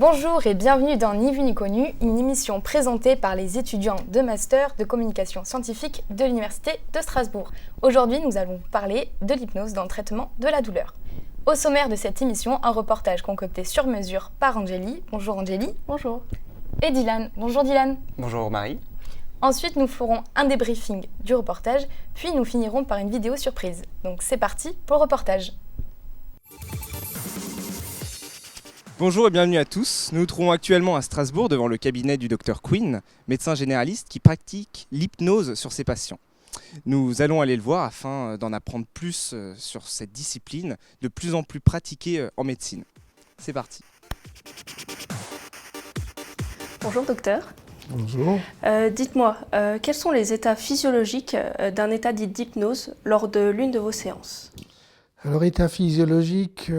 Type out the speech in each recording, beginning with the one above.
Bonjour et bienvenue dans Ni vu ni connu, une émission présentée par les étudiants de master de communication scientifique de l'Université de Strasbourg. Aujourd'hui, nous allons vous parler de l'hypnose dans le traitement de la douleur. Au sommaire de cette émission, un reportage concocté sur mesure par Angélie. Bonjour Angélie. Bonjour. Et Dylan. Bonjour Dylan. Bonjour Marie. Ensuite, nous ferons un débriefing du reportage, puis nous finirons par une vidéo surprise. Donc c'est parti pour le reportage. Bonjour et bienvenue à tous. Nous nous trouvons actuellement à Strasbourg devant le cabinet du Dr Quinn, médecin généraliste qui pratique l'hypnose sur ses patients. Nous allons aller le voir afin d'en apprendre plus sur cette discipline de plus en plus pratiquée en médecine. C'est parti. Bonjour docteur. Bonjour. Dites-moi, quels sont les états physiologiques d'un état dit d'hypnose lors de l'une de vos séances ? Alors, état physiologique,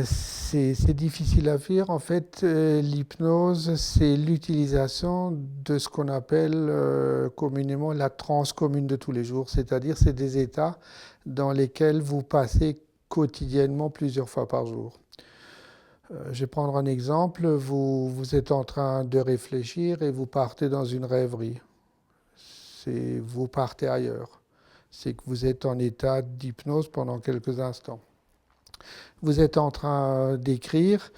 c'est difficile à dire. En fait, l'hypnose, c'est l'utilisation de ce qu'on appelle communément la transe commune de tous les jours. C'est-à-dire, c'est des états dans lesquels vous passez quotidiennement plusieurs fois par jour. Je vais prendre un exemple. Vous êtes en train de réfléchir et vous partez dans une rêverie. Vous partez ailleurs. C'est que vous êtes en état d'hypnose pendant quelques instants. Vous êtes en train d'écrire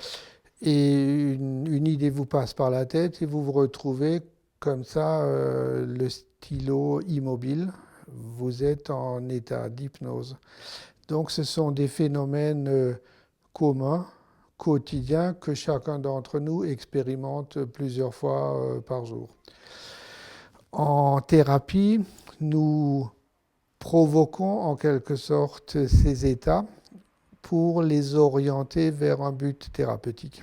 et une idée vous passe par la tête et vous vous retrouvez comme ça, le stylo immobile. Vous êtes en état d'hypnose. Donc ce sont des phénomènes communs, quotidiens, que chacun d'entre nous expérimente plusieurs fois par jour. En thérapie, nous provoquons en quelque sorte ces états pour les orienter vers un but thérapeutique.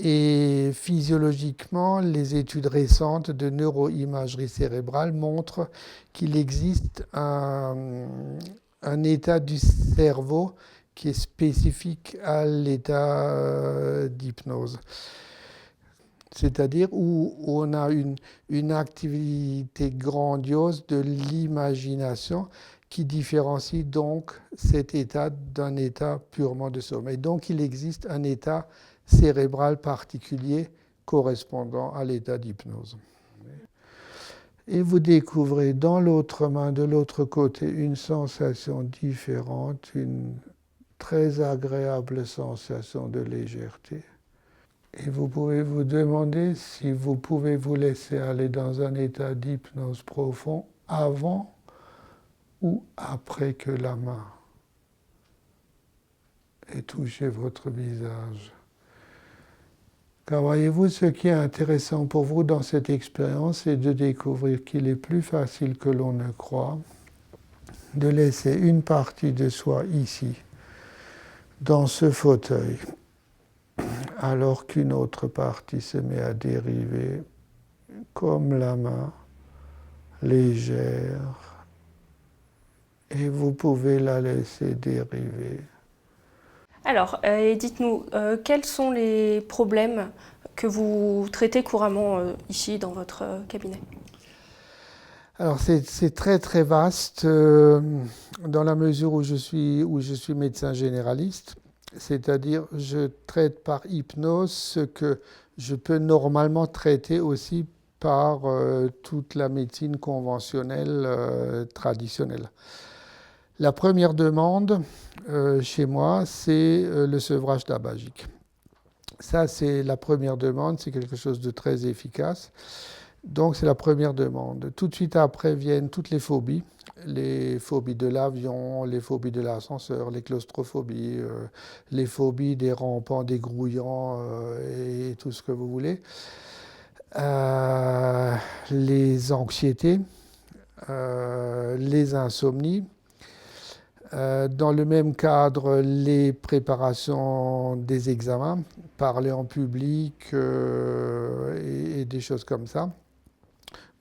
Et physiologiquement, les études récentes de neuroimagerie cérébrale montrent qu'il existe un état du cerveau qui est spécifique à l'état d'hypnose. C'est-à-dire où on a une activité grandiose de l'imagination qui différencie donc cet état d'un état purement de sommeil. Donc il existe un état cérébral particulier correspondant à l'état d'hypnose. Et vous découvrez dans l'autre main, de l'autre côté, une sensation différente, une très agréable sensation de légèreté. Et vous pouvez vous demander si vous pouvez vous laisser aller dans un état d'hypnose profond avant ou après que la main ait touché votre visage. Car voyez-vous, ce qui est intéressant pour vous dans cette expérience, c'est de découvrir qu'il est plus facile que l'on ne croit de laisser une partie de soi ici, dans ce fauteuil, alors qu'une autre partie se met à dériver comme la main, légère, et vous pouvez la laisser dériver. Alors, dites-nous, quels sont les problèmes que vous traitez couramment ici dans votre cabinet ? Alors c'est très très vaste dans la mesure où je suis médecin généraliste. C'est-à-dire, je traite par hypnose ce que je peux normalement traiter aussi par toute la médecine conventionnelle traditionnelle. La première demande chez moi, c'est le sevrage tabagique. Ça, c'est la première demande, c'est quelque chose de très efficace. Donc, c'est la première demande. Tout de suite après viennent toutes les phobies de l'avion, les phobies de l'ascenseur, les claustrophobies, les phobies des rampants, des grouillants et tout ce que vous voulez. Les anxiétés, les insomnies. Dans le même cadre, les préparations des examens, parler en public et des choses comme ça.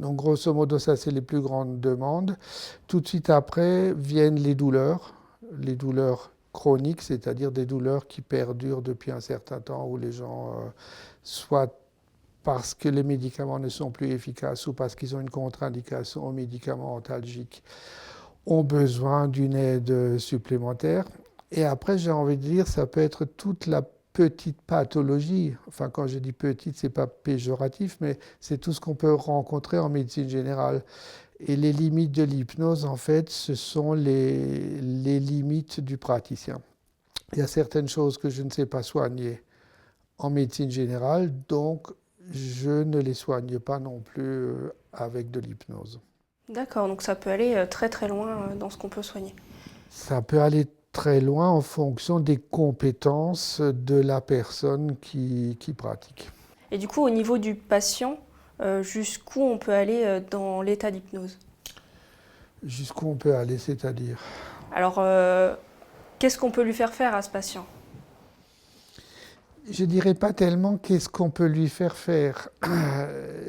Donc grosso modo, ça c'est les plus grandes demandes. Tout de suite après viennent les douleurs chroniques, c'est-à-dire des douleurs qui perdurent depuis un certain temps, où les gens, soit parce que les médicaments ne sont plus efficaces ou parce qu'ils ont une contre-indication aux médicaments antalgiques, ont besoin d'une aide supplémentaire. Et après, j'ai envie de dire, ça peut être toute la petites pathologies. Enfin, quand je dis petite, ce n'est pas péjoratif, mais c'est tout ce qu'on peut rencontrer en médecine générale. Et les limites de l'hypnose, en fait, ce sont les limites du praticien. Il y a certaines choses que je ne sais pas soigner en médecine générale, donc je ne les soigne pas non plus avec de l'hypnose. D'accord, donc ça peut aller très très loin dans ce qu'on peut soigner. Ça peut aller très loin en fonction des compétences de la personne qui pratique. Et du coup, au niveau du patient, jusqu'où on peut aller dans l'état d'hypnose? Jusqu'où on peut aller, c'est-à-dire? Alors, qu'est-ce qu'on peut lui faire faire à ce patient? Je dirais pas tellement qu'est-ce qu'on peut lui faire faire.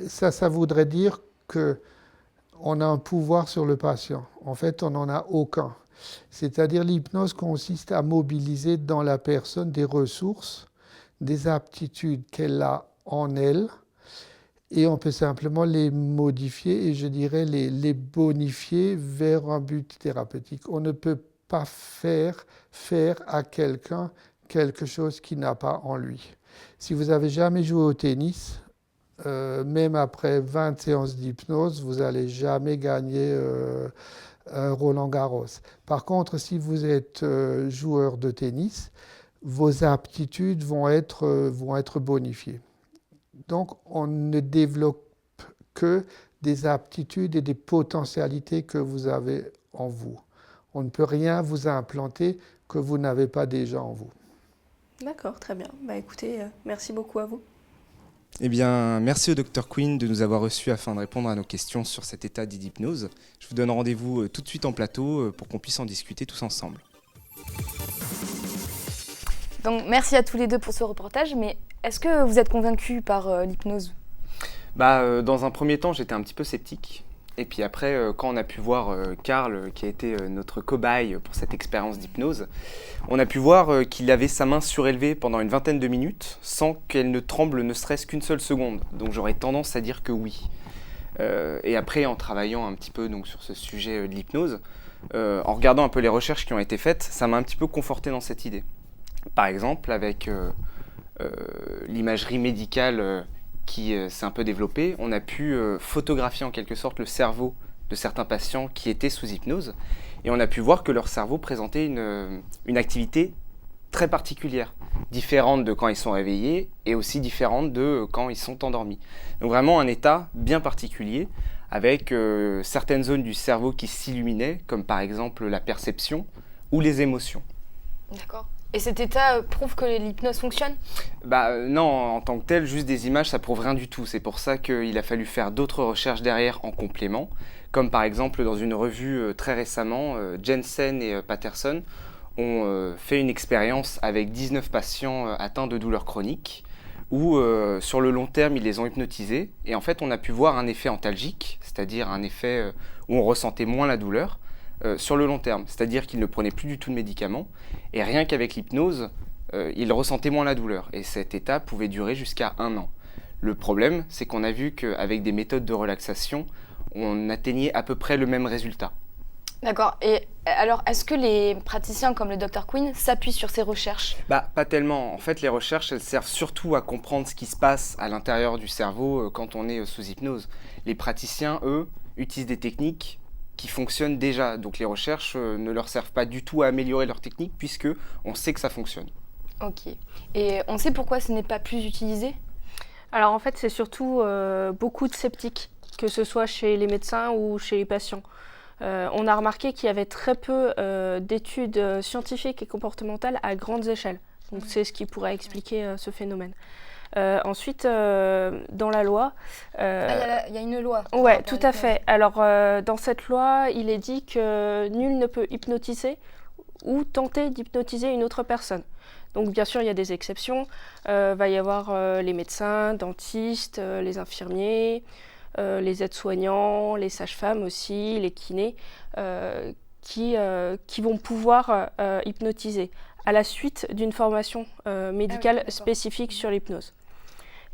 Ça voudrait dire qu'on a un pouvoir sur le patient. En fait, on n'en a aucun. C'est-à-dire l'hypnose consiste à mobiliser dans la personne des ressources, des aptitudes qu'elle a en elle, et on peut simplement les modifier et je dirais les bonifier vers un but thérapeutique. On ne peut pas faire à quelqu'un quelque chose qu'il n'a pas en lui. Si vous n'avez jamais joué au tennis, même après 20 séances d'hypnose, vous n'allez jamais gagner Roland Garros. Par contre, si vous êtes joueur de tennis, vos aptitudes vont être bonifiées. Donc, on ne développe que des aptitudes et des potentialités que vous avez en vous. On ne peut rien vous implanter que vous n'avez pas déjà en vous. D'accord, très bien. Bah écoutez, merci beaucoup à vous. Eh bien, merci au Dr Quinn de nous avoir reçus afin de répondre à nos questions sur cet état d'hypnose. Je vous donne rendez-vous tout de suite en plateau pour qu'on puisse en discuter tous ensemble. Donc merci à tous les deux pour ce reportage, mais est-ce que vous êtes convaincus par l'hypnose? Dans un premier temps, j'étais un petit peu sceptique. Et puis après, quand on a pu voir Karl, qui a été notre cobaye pour cette expérience d'hypnose, on a pu voir qu'il avait sa main surélevée pendant une vingtaine de minutes sans qu'elle ne tremble ne serait-ce qu'une seule seconde. Donc j'aurais tendance à dire que oui. Et après, en travaillant un petit peu donc, sur ce sujet de l'hypnose, en regardant un peu les recherches qui ont été faites, ça m'a un petit peu conforté dans cette idée. Par exemple, avec l'imagerie médicale qui s'est un peu développée, on a pu photographier en quelque sorte le cerveau de certains patients qui étaient sous hypnose, et on a pu voir que leur cerveau présentait une activité très particulière, différente de quand ils sont réveillés, et aussi différente de quand ils sont endormis. Donc vraiment un état bien particulier, avec certaines zones du cerveau qui s'illuminaient, comme par exemple la perception ou les émotions. D'accord. Et cet état prouve que l'hypnose fonctionne? Non, en tant que tel, juste des images, ça prouve rien du tout. C'est pour ça qu'il a fallu faire d'autres recherches derrière en complément, comme par exemple dans une revue très récemment, Jensen et Patterson ont fait une expérience avec 19 patients atteints de douleurs chroniques, où sur le long terme, ils les ont hypnotisés, et en fait, on a pu voir un effet antalgique, c'est-à-dire un effet où on ressentait moins la douleur, sur le long terme, c'est-à-dire qu'ils ne prenaient plus du tout de médicaments, et rien qu'avec l'hypnose, ils ressentaient moins la douleur, et cet état pouvait durer jusqu'à 1 an. Le problème, c'est qu'on a vu qu'avec des méthodes de relaxation, on atteignait à peu près le même résultat. D'accord. Et alors, est-ce que les praticiens comme le Dr Quinn s'appuient sur ces recherches? Pas tellement. En fait, les recherches, elles servent surtout à comprendre ce qui se passe à l'intérieur du cerveau quand on est sous hypnose. Les praticiens, eux, utilisent des techniques qui fonctionnent déjà. Donc les recherches ne leur servent pas du tout à améliorer leur technique puisque on sait que ça fonctionne. Ok. Et on sait pourquoi ce n'est pas plus utilisé? Alors en fait, c'est surtout beaucoup de sceptiques, que ce soit chez les médecins ou chez les patients. On a remarqué qu'il y avait très peu d'études scientifiques et comportementales à grandes échelles. Donc c'est ce qui pourrait expliquer ce phénomène. Ensuite, dans la loi... il y a une loi. Oui, tout à fait. Alors, dans cette loi, il est dit que nul ne peut hypnotiser ou tenter d'hypnotiser une autre personne. Donc, bien sûr, il y a des exceptions. Va y avoir les médecins, dentistes, les infirmiers, les aides-soignants, les sages-femmes aussi, les kinés, qui vont pouvoir hypnotiser à la suite d'une formation médicale spécifique sur l'hypnose.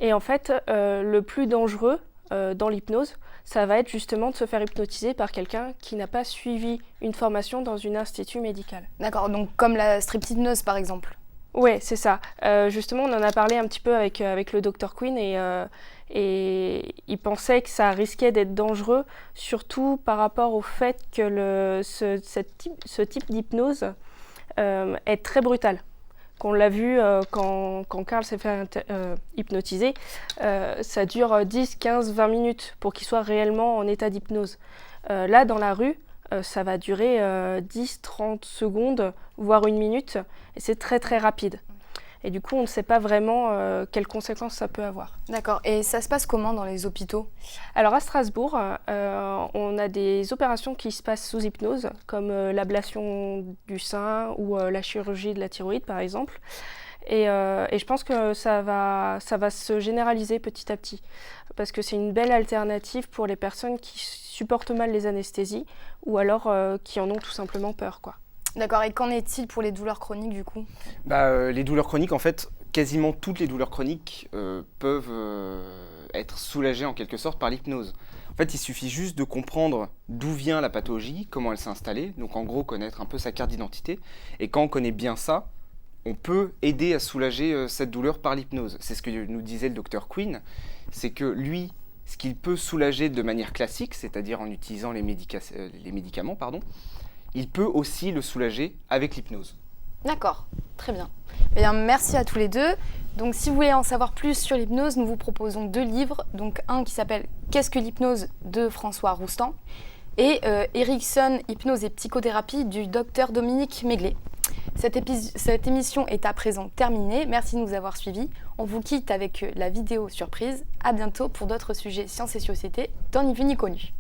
Et en fait, le plus dangereux dans l'hypnose, ça va être justement de se faire hypnotiser par quelqu'un qui n'a pas suivi une formation dans un institut médical. D'accord, donc comme la streptynose par exemple. Oui, c'est ça. Justement, on en a parlé un petit peu avec le Dr Quinn et il pensait que ça risquait d'être dangereux, surtout par rapport au fait que ce type d'hypnose est très brutal. Qu'on l'a vu quand Carl s'est fait hypnotiser, ça dure 10, 15, 20 minutes pour qu'il soit réellement en état d'hypnose. Là, dans la rue, ça va durer 10, 30 secondes, voire 1 minute, et c'est très très rapide. Et du coup, on ne sait pas vraiment quelles conséquences ça peut avoir. D'accord. Et ça se passe comment dans les hôpitaux? Alors à Strasbourg, on a des opérations qui se passent sous hypnose, comme l'ablation du sein ou la chirurgie de la thyroïde, par exemple. Et je pense que ça va se généraliser petit à petit, parce que c'est une belle alternative pour les personnes qui supportent mal les anesthésies ou alors qui en ont tout simplement peur, quoi. D'accord. Et qu'en est-il pour les douleurs chroniques du coup? Les douleurs chroniques, en fait, quasiment toutes les douleurs chroniques peuvent être soulagées en quelque sorte par l'hypnose. En fait, il suffit juste de comprendre d'où vient la pathologie, comment elle s'est installée, donc en gros connaître un peu sa carte d'identité. Et quand on connaît bien ça, on peut aider à soulager cette douleur par l'hypnose. C'est ce que nous disait le Dr Quinn, c'est que lui, ce qu'il peut soulager de manière classique, c'est-à-dire en utilisant les médicaments, il peut aussi le soulager avec l'hypnose. D'accord, très bien. Eh bien, merci à tous les deux. Donc, si vous voulez en savoir plus sur l'hypnose, nous vous proposons 2 livres. Donc, un qui s'appelle « Qu'est-ce que l'hypnose ?» de François Roustan et Erickson, hypnose et psychothérapie du docteur Dominique Méglet. Cette émission est à présent terminée. Merci de nous avoir suivis. On vous quitte avec la vidéo surprise. À bientôt pour d'autres sujets sciences et société dans Ni vu ni connu.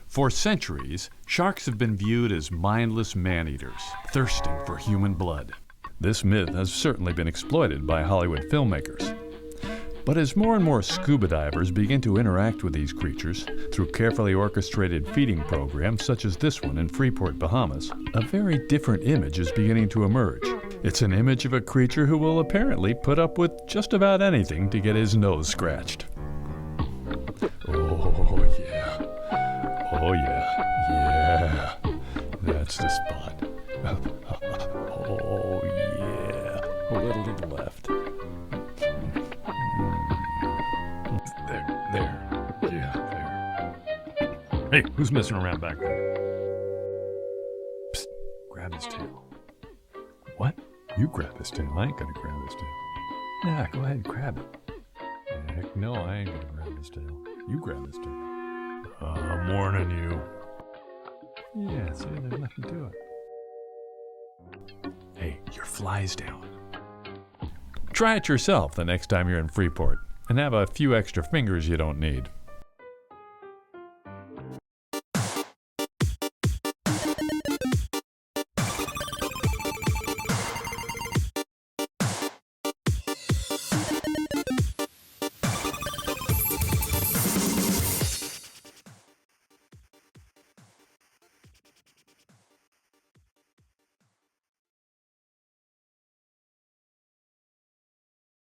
For centuries, sharks have been viewed as mindless man-eaters, thirsting for human blood. This myth has certainly been exploited by Hollywood filmmakers. But as more and more scuba divers begin to interact with these creatures through carefully orchestrated feeding programs such as this one in Freeport, Bahamas, a very different image is beginning to emerge. It's an image of a creature who will apparently put up with just about anything to get his nose scratched. Oh yeah. Oh yeah, yeah, that's the spot. Oh yeah, a little to the left. There, yeah, there. Hey, who's messing around back there? Psst, grab his tail. What? You grab his tail, I ain't gonna grab his tail. Nah, go ahead and grab it. Heck no, I ain't gonna grab his tail. You grab his tail. I'm warning you. Yeah, see, there's nothing to it. Hey, your fly's down. Try it yourself the next time you're in Freeport, and have a few extra fingers you don't need.